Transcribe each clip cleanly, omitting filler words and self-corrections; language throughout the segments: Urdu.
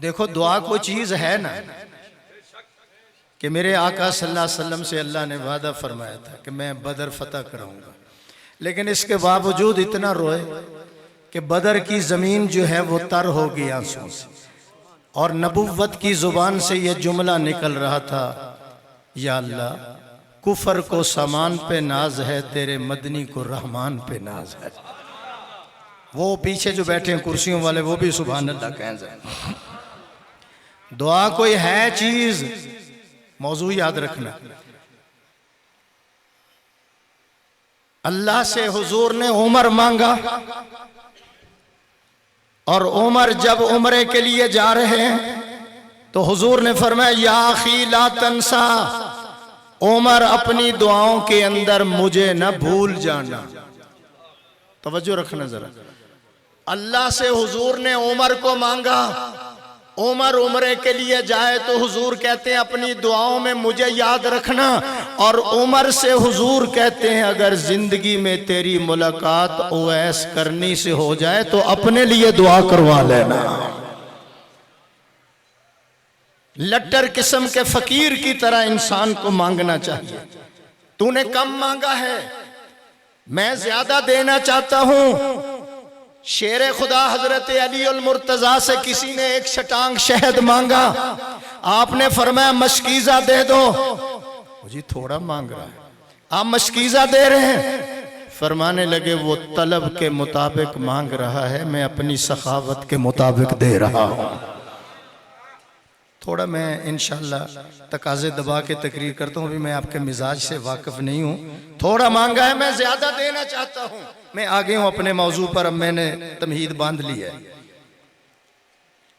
دیکھو دعا کوئی چیز ہے نا کہ میرے آقا صلی اللہ علیہ وسلم سے اللہ نے وعدہ فرمایا تھا کہ میں بدر فتح کراؤں گا، لیکن اس کے باوجود اتنا روئے کہ بدر کی زمین جو ہے وہ تر ہو گئی آنسوں سے، اور نبوت کی زبان سے یہ جملہ نکل رہا تھا، یا اللہ کفر کو سامان پہ ناز ہے، تیرے مدنی کو رحمان پہ ناز ہے۔ وہ پیچھے جو بیٹھے ہیں کرسیوں والے وہ بھی سبحان اللہ کہیں جائیں۔ دعا کوئی ہے چیز، موضوع یاد رکھنا۔ اللہ سے حضور نے عمر مانگا، اور عمر جب عمرے کے لیے جا رہے ہیں تو حضور نے فرمایا یا اخی لا تنسا، عمر اپنی دعاؤں کے اندر مجھے نہ بھول جانا۔ توجہ رکھنا ذرا، اللہ سے حضور نے عمر کو مانگا، عمر عمرے کے لیے جائے تو حضور کہتے ہیں اپنی دعاؤں میں مجھے یاد رکھنا، اور عمر سے حضور کہتے ہیں اگر زندگی میں تیری ملاقات اویس کرنی سے ہو جائے تو اپنے لیے دعا کروا لینا۔ لٹر قسم کے فقیر کی طرح انسان کو مانگنا چاہیے۔ تو نے کم مانگا ہے، میں زیادہ دینا چاہتا ہوں۔ شیر خدا حضرت علی المرتضیٰ سے کسی نے ایک شٹانگ شہد مانگا، آپ نے فرمایا مشکیزہ دے دو۔ جی تھوڑا مانگ رہا ہے، آپ مشکیزہ دے رہے ہیں؟ فرمانے لگے وہ طلب کے مطابق مانگ رہا ہے، میں اپنی سخاوت کے مطابق دے رہا ہوں۔ تھوڑا میں انشاءاللہ تقاضے دبا کے تقریر کرتا ہوں، ابھی میں آپ کے مزاج سے واقف نہیں ہوں، تھوڑا مانگا ہے، میں زیادہ دینا چاہتا ہوں۔ میں آگے ہوں اپنے موضوع پر، اب میں نے تمہید باندھ لی ہے۔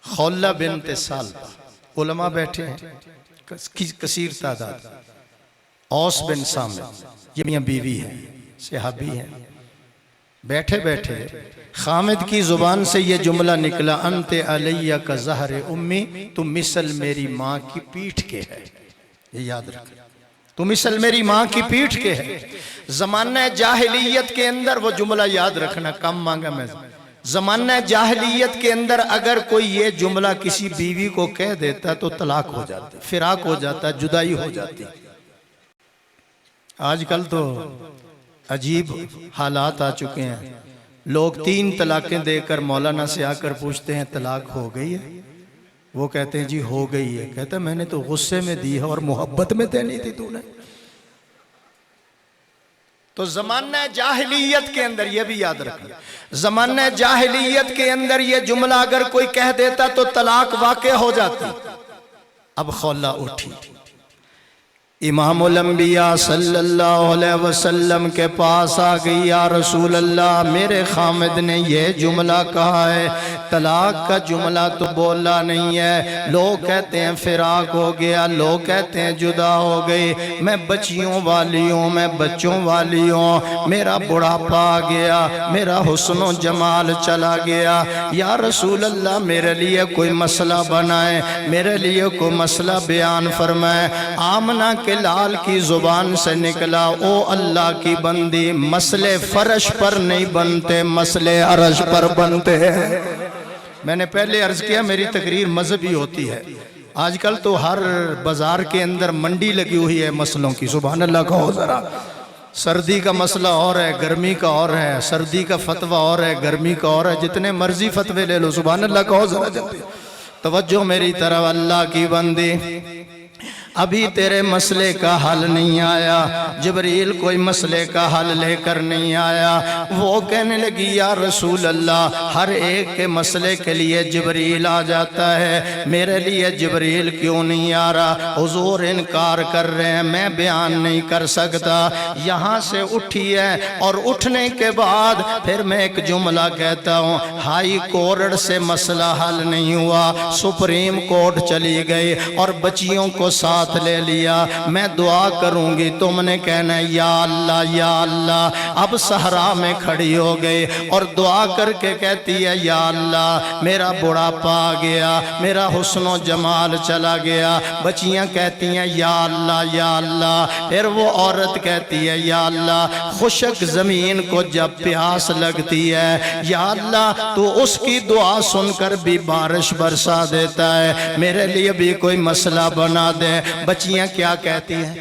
خولہ بنت سالبہ، علماء بیٹھے ہیں کثیر تعداد، اوس بن سامت یہ میاں بیوی ہیں، صحابی ہیں، بیٹھے بیٹھے خامد کی زبان سے یہ جملہ نکلا انت علیہ کا زہر امی، تو مثل میری ماں کی پیٹھ کے ہے۔ یہ یاد رکھ، تو مثل میری ماں کی پیٹھ کے ہے۔ زمانہ جاہلیت کے اندر وہ جملہ یاد رکھنا، کم مانگا میں، زمانہ جاہلیت کے اندر اگر کوئی یہ جملہ کسی بیوی کو کہہ دیتا تو طلاق ہو جاتا، فراق ہو جاتا، جدائی ہو جاتی۔ آج کل تو عجیب حالات آ چکے ہیں، لوگ 3 طلاقیں دے کر مولانا سے آ کر پوچھتے ہیں طلاق ہو گئی ہے؟ وہ کہتے ہیں جی ہو گئی ہے۔ کہتا ہے میں نے تو غصے میں دی ہے اور محبت میں دینی تھی تو نے۔ تو زمانہ جاہلیت کے اندر یہ بھی یاد رکھنا، زمانہ جاہلیت کے اندر یہ جملہ اگر کوئی کہہ دیتا تو طلاق واقع ہو جاتی۔ اب خولہ اٹھی، امام الانبیاء صلی اللہ علیہ وسلم کے پاس آ گئی، یا رسول اللہ میرے خامد نے یہ جملہ کہا ہے، طلاق کا جملہ تو بولا نہیں ہے، لوگ کہتے ہیں فراق ہو گیا، لوگ کہتے ہیں جدا ہو گئی، میں بچیوں والی ہوں، میں بچوں والی ہوں، میرا بڑھاپا آ گیا، میرا حسن و جمال چلا گیا، یا رسول اللہ میرے لیے کوئی مسئلہ بنائے، میرے لیے کوئی مسئلہ بیان فرمائے۔ آمنہ کے لال کی زبان سے نکلا، او اللہ کی بندی، مسئلے فرش پر نہیں بنتے، مسئلے عرش پر بنتے ہیں۔ میں نے پہلے عرض کیا میری تقریر مذہبی ہوتی ہے، آج کل تو ہر بازار کے اندر منڈی لگی ہوئی ہے مسئلوں کی، سبحان اللہ کہو ذرا۔ سردی کا مسئلہ اور ہے، گرمی کا اور ہے، سردی کا فتوہ اور ہے، گرمی کا اور ہے، جتنے مرضی فتوے لے لو، سبحان اللہ کہو ذرا جلدی۔ توجہ میری طرف، اللہ کی بندی، ابھی تیرے مسئلے کا حل نہیں آیا، جبریل کوئی مسئلے کا حل لے کر نہیں آیا۔ وہ کہنے لگی یا رسول اللہ ہر ایک کے مسئلے کے لیے جبریل آ جاتا ہے، میرے لیے جبریل کیوں نہیں آ رہا؟ حضور انکار کر رہے ہیں، میں بیان نہیں کر سکتا۔ یہاں سے اٹھی ہے، اور اٹھنے کے بعد پھر میں ایک جملہ کہتا ہوں، ہائی کورٹ سے مسئلہ حل نہیں ہوا، سپریم کورٹ چلی گئی، اور بچیوں کو ساتھ ساتھ لے لیا، میں دعا کروں گی تم نے کہنا ہے یا اللہ یا اللہ۔ اب صحرا میں کھڑی ہو گئی اور دعا کر کے کہتی ہے یا اللہ میرا بڑھاپا آ گیا، میرا حسن و جمال چلا گیا۔ بچیاں کہتی ہیں یا اللہ یا اللہ۔ پھر وہ عورت کہتی ہے یا اللہ خشک زمین کو جب پیاس لگتی ہے یا اللہ تو اس کی دعا سن کر بھی بارش برسا دیتا ہے، میرے لیے بھی کوئی مسئلہ بنا دے۔ بچیاں کیا کہتی ہیں؟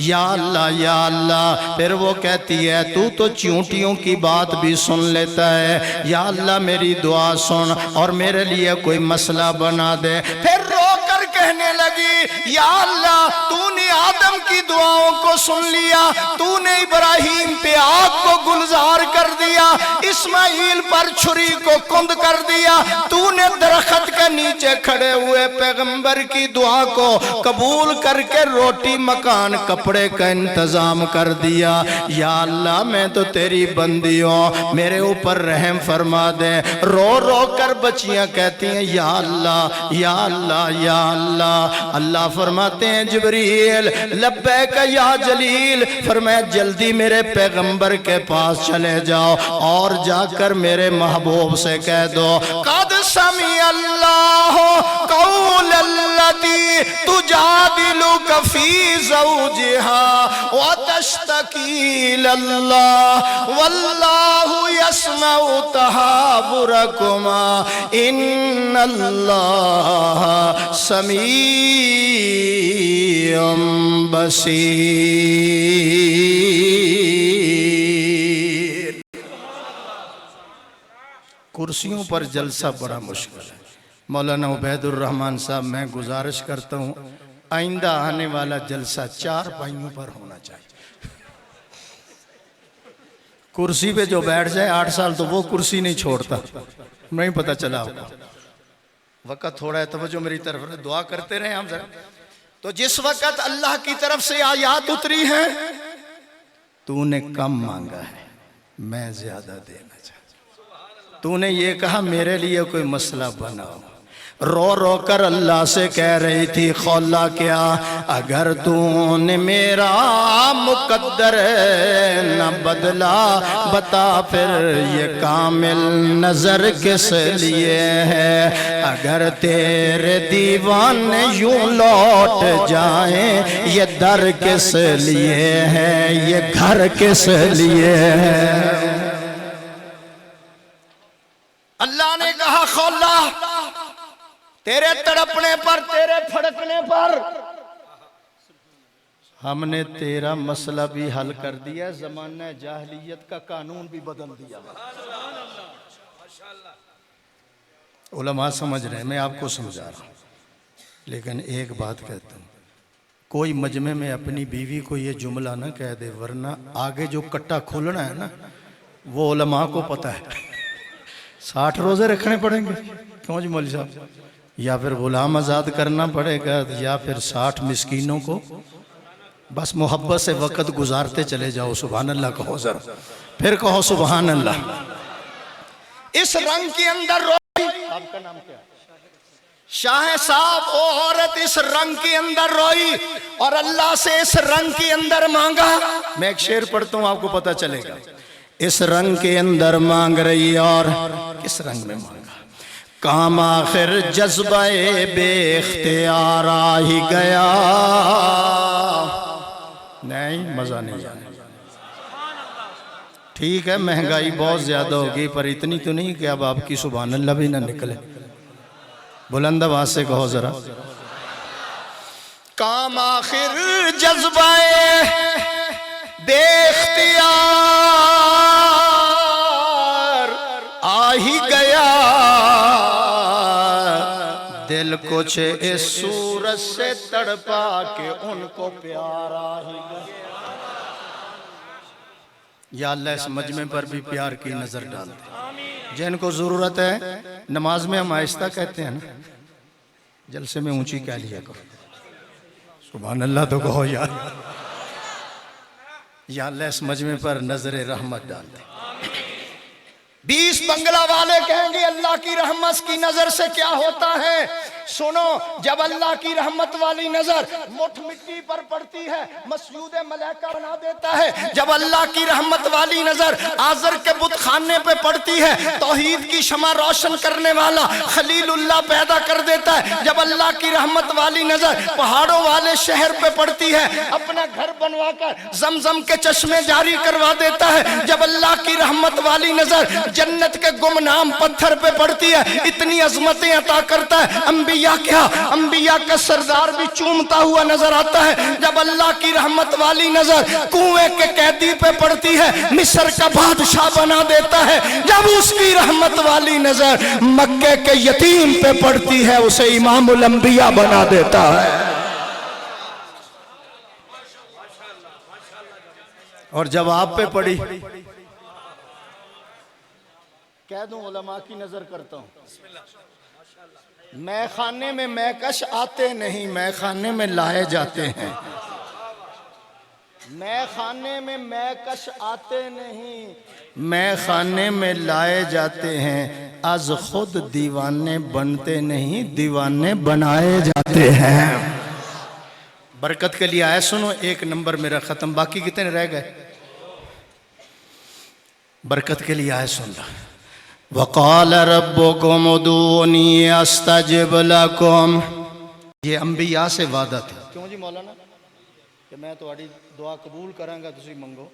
یا اللہ یا اللہ۔ پھر وہ کہتی ہے تو چیونٹیوں کی بات بھی سن لیتا ہے، یا اللہ میری دعا سن اور میرے لیے کوئی مسئلہ بنا دے۔ پھر رو کر کہنے لگی یا اللہ تو نے آدم کی دعاؤں کو سن لیا، تو نے ابراہیم پہ آگ کو گلزار کر دیا، اسماعیل پر چھری کو کند کر دیا، تو نے درخت کے نیچے کھڑے ہوئے پیغمبر کی دعا کو قبول کر کے روٹی مکان کپڑے کا انتظام کر دیا۔ یا اللہ میں تو تیری بندی ہوں، میرے اوپر رحم فرما دے۔ رو رو کر بچیاں کہتی ہیں یا اللہ یا اللہ یا اللہ۔ اللہ فرماتے ہیں جبریل لبیک یا جلیل، فرمایا جلدی میرے پیغمبر کے پاس چلے جاؤ اور جا کر میرے محبوب سے کہہ دو قد سمع اللہ قول التی تجادلک فی زوجہا وتشتکی اللہ واللہ یسمع تحاورکما ان اللہ سمیع بصیر۔ کرسیوں پر جلسہ بڑا مشکل ہے۔ مولانا عبید الرحمن صاحب میں گزارش کرتا ہوں آئندہ آنے والا جلسہ 4 پائیوں پر ہونا چاہیے۔ کرسی پہ جو بیٹھ جائے 8 سال تو وہ کرسی نہیں چھوڑتا، نہیں پتہ چلا ہوگا۔ وقت تھوڑا ہے، توجہ میری طرف دعا کرتے رہے ہم ذرا۔ تو جس وقت اللہ کی طرف سے آیات اتری ہیں تو نے کم مانگا ہے میں زیادہ دینا چاہتا ہوں، تو نے یہ کہا میرے لیے کوئی مسئلہ بناؤ۔ رو رو کر اللہ سے کہہ رہی تھی خولا کیا اگر تو نے میرا مقدر نہ بدلا بتا پھر یہ کامل نظر کس لیے ہے، اگر تیرے دیوانے یوں لوٹ جائیں یہ در کس لیے ہے، یہ گھر کس لیے ہے۔ اللہ نے کہا خولا تیرے تڑپنے پر تیرے پھڑکنے پر ہم نے تیرا مسئلہ بھی حل کر دیا، زمانہ جاہلیت کا قانون بھی بدل دیا۔ علماء سمجھ رہے ہیں، میں آپ کو سمجھا رہا ہوں، لیکن ایک بات کہتا ہوں، کوئی مجمع میں اپنی بیوی کو یہ جملہ نہ کہہ دے، ورنہ آگے جو کٹا کھولنا ہے نا وہ علماء کو پتہ ہے۔ 60 روزے رکھنے پڑیں گے کیوں جی مولوی صاحب، یا پھر غلام آزاد کرنا پڑے گا، یا پھر 60 مسکینوں کو بس محبت سے وقت گزارتے چلے جاؤ۔ سبحان اللہ کہو ذرا، پھر کہو سبحان اللہ۔ اس رنگ کے اندر روئی، آپ کا نام کیا؟ شاہ صاحب وہ عورت اس رنگ کے اندر روئی اور اللہ سے اس رنگ کے اندر مانگا۔ میں ایک شعر پڑھتا ہوں آپ کو پتہ چلے گا۔ اس رنگ کے اندر مانگ رہی اور کس رنگ میں مانگا؟ کام آخر جذبہ بے اختیار آ ہی گیا، نہیں مزہ نہیں جانے۔ ٹھیک ہے مہنگائی بہت زیادہ ہوگی پر اتنی تو نہیں کہ اب آپ کی سبحان اللہ بھی نہ نکلے۔ بلند آواز سے کہو ذرا، کام آخر جذبہ بے اختیار آ ہی گیا، دل کچھ اس صورت سے تڑپا کہ ان کو پیار آ ہی گیا۔ یا اللہ اس مجمع پر بھی پیار کی نظر ڈال دے، جن کو ضرورت ہے۔ نماز میں ہم آہستہ کہتے ہیں نا، جلسے میں اونچی کہہ لیا کرو، سبحان اللہ تو کہو یار۔ یا اللہ اس مجمع پر نظر رحمت ڈال دے۔ 20 بنگلہ والے کہیں گے اللہ کی رحمت کی نظر سے کیا ہوتا ہے؟ سنو، جب اللہ کی رحمت والی نظر مٹھ مٹی پر پڑتی ہے مسجود ملائکہ بنا دیتا ہے، جب اللہ کی رحمت والی نظر آزر کے بت خانے پہ پڑتی ہے توحید کی شمع روشن کرنے والا خلیل اللہ پیدا کر دیتا ہے، جب اللہ کی رحمت والی نظر پہاڑوں والے شہر پہ پڑتی ہے اپنا گھر بنوا کر زمزم کے چشمے جاری کروا دیتا ہے، جب اللہ کی رحمت والی نظر جنت کے گمنام پتھر پہ پڑتی ہے اتنی عظمتیں عطا کرتا ہے، انبیاء کیا، انبیاء کا سردار بھی چومتا ہوا نظر آتا ہے، جب اللہ کی رحمت والی نظر کنویں کے قیدی پہ پڑتی ہے مصر کا بادشاہ بنا دیتا ہے، جب اس کی رحمت والی نظر مکے کے یتیم پہ پڑتی ہے اسے امام الانبیاء بنا دیتا ہے۔ اور جب آپ پہ پڑی، کہہ دوں علماء کی نظر کرتا ہوں، میں خانے میں میکش آتے نہیں، میں خانے میں لائے جاتے ہیں، میں خانے میں میکش آتے نہیں، میں خانے میں لائے جاتے ہیں، از خود دیوانے بنتے نہیں، دیوانے بنائے جاتے ہیں۔ برکت کے لیے آئے سنو، ایک نمبر میرا ختم، باقی کتنے رہ گئے؟ برکت کے لیے آئے سن لو۔ وَقَالَ رَبُّكُمُ ادْعُونِي أَسْتَجِبْ لَكُمْ، یہ انبیاء سے وعدہ تھا۔ کیوں جی مولانا؟ کہ میں تہاڈی دعا قبول کروں گا، تسی منگو،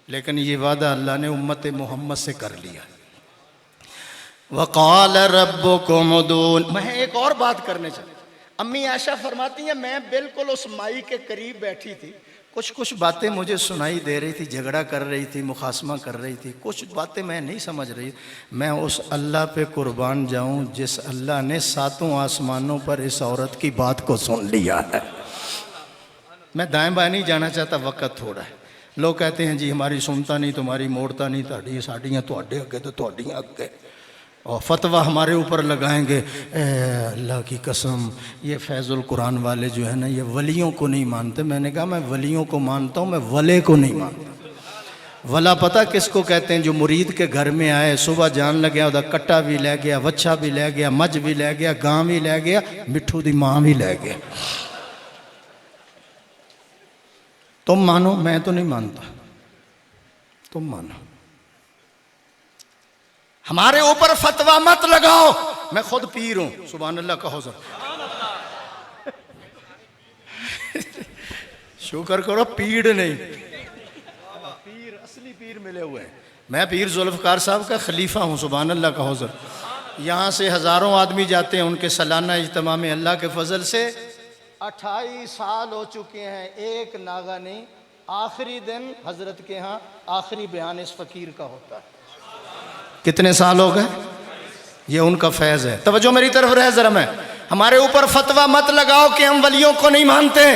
لیکن یہ وعدہ اللہ نے امت محمد سے کر لیا۔ وَقَالَ رَبُّكُمُ ادْعُونِي، میں ایک اور بات کرنے چاہتا ہوں۔ امی عائشہ فرماتی ہیں میں بالکل اس مائی کے قریب بیٹھی تھی، کچھ باتیں مجھے سنائی دے رہی تھی، جھگڑا کر رہی تھی، مخاصمہ کر رہی تھی، کچھ باتیں میں نہیں سمجھ رہی، میں اس اللہ پہ قربان جاؤں جس اللہ نے ساتوں آسمانوں پر اس عورت کی بات کو سن لیا ہے۔ میں دائیں بائیں نہیں جانا چاہتا، وقت تھوڑا ہے۔ لوگ کہتے ہیں جی ہماری سنتا نہیں، تمہاری موڑتا نہیں، تہاڈی ساڈیاں تہاڈے اگے تو تہاڈیاں اگے، اور فتویٰ ہمارے اوپر لگائیں گے۔ اے اللہ کی قسم، یہ فیض القرآن والے جو ہے نا یہ ولیوں کو نہیں مانتے۔ میں نے کہا میں ولیوں کو مانتا ہوں، میں ولے کو نہیں مانتا۔ ولا پتہ کس کو کہتے ہیں؟ جو مرید کے گھر میں آئے، صبح جان لگیا ادا کٹا بھی لے گیا، وچھا بھی لے گیا، مجھ بھی لے گیا، گاں بھی لے گیا، مٹھو دی ماں بھی لے گیا۔ تم مانو، میں تو نہیں مانتا، تم مانو۔ ہمارے اوپر فتویٰ مت لگاؤ، میں خود پیر ہوں، سبحان اللہ کہو ذرا، شکر کرو پیڑ نہیں، پیر اصلی پیر ملے ہوئے ہیں۔ میں پیر ذوالفقار صاحب کا خلیفہ ہوں، سبحان اللہ کہو ذرا۔ یہاں سے ہزاروں آدمی جاتے ہیں ان کے سالانہ اجتماع میں، اللہ کے فضل سے 28 سال ہو چکے ہیں، ایک ناغہ نہیں۔ آخری دن حضرت کے ہاں آخری بیان اس فقیر کا ہوتا ہے۔ کتنے سال ہو گئے؟ یہ ان کا فیض ہے۔ توجہ میری طرف رہے ذرا، میں ہمارے اوپر فتویٰ مت لگاؤ کہ ہم ولیوں کو نہیں مانتے۔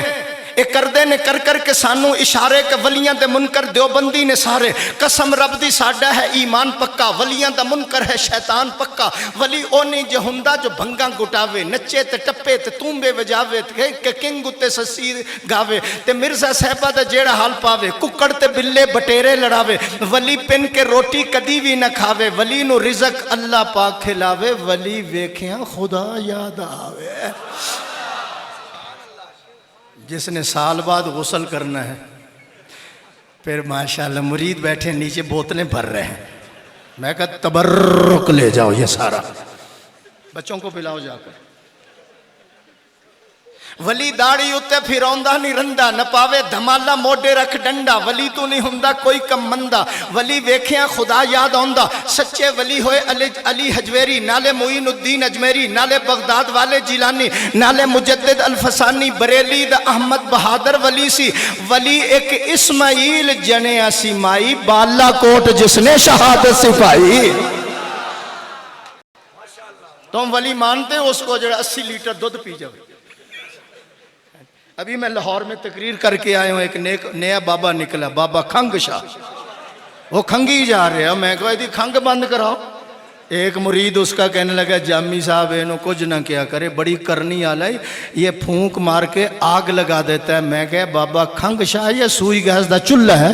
ایک کردے نے کر کر کے سانو اشارے کے ولیاں دے منکر دیوبندی نے سارے، قسم رب دی ساڈا ہے ایمان پکا، ولیاں دا منکر ہے شیطان پکا۔ ولی او نہیں جو ہندا جو بھنگاں گٹاوے، نچے تے ٹپے تے تونبے وجاوے تے کنگ تے سسی گاوے تے مرزا صاحبہ دا جیڑا حال پاوے، ککڑ تے بلے بٹیرے لڑاوے۔ ولی پن کے روٹی کدی بھی نہ کھاوے، ولی نو رزق اللہ پاک کھلاوے، ولی ویکھیاں خدا یاد آوے۔ جس نے سال بعد غسل کرنا ہے، پھر ماشاءاللہ مرید بیٹھے نیچے بوتلیں بھر رہے ہیں، میں کہا تبرک لے جاؤ یہ سارا، بچوں کو پلاؤ جا کر۔ ولی داڑھی اتے پھروندا نہیں رندا، نہ پاوے دھمالا موڈے رکھ ڈنڈا، ولی تو نہیں ہوندا کوئی کم مندہ، ولی ویکھیاں خدا یاد آندا۔ سچے ولی ہوئے علی حجویری، نالے معین الدین اجمیری، نالے بغداد والے جیلانی، نالے مجدد الفسانی، بریلی دا احمد بہادر ولی سی۔ ولی ایک اسماعیل جنے اسی مائی، بالا کوٹ جس نے شہادت سپائی۔ تم ولی مانتے ہو اس کو جو 80 لیٹر دودھ پی جاوے؟ ابھی میں لاہور میں تقریر کر کے آئے ہوں، ایک نیا بابا نکلا، بابا کھنگ شاہ، وہ کھنگی جا رہے ہیں۔ میں کہا دی کھنگ بند کراؤ۔ ایک مرید اس کا کہنے لگا جامی صاحب انہوں کچھ نہ کیا کرے، بڑی کرنی آلائی، یہ پھونک مار کے آگ لگا دیتا ہے۔ میں کہا بابا کھنگ شاہ یہ سوئی گیس دا چولہا ہے۔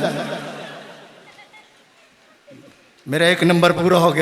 میرا ایک نمبر پورا ہو گیا۔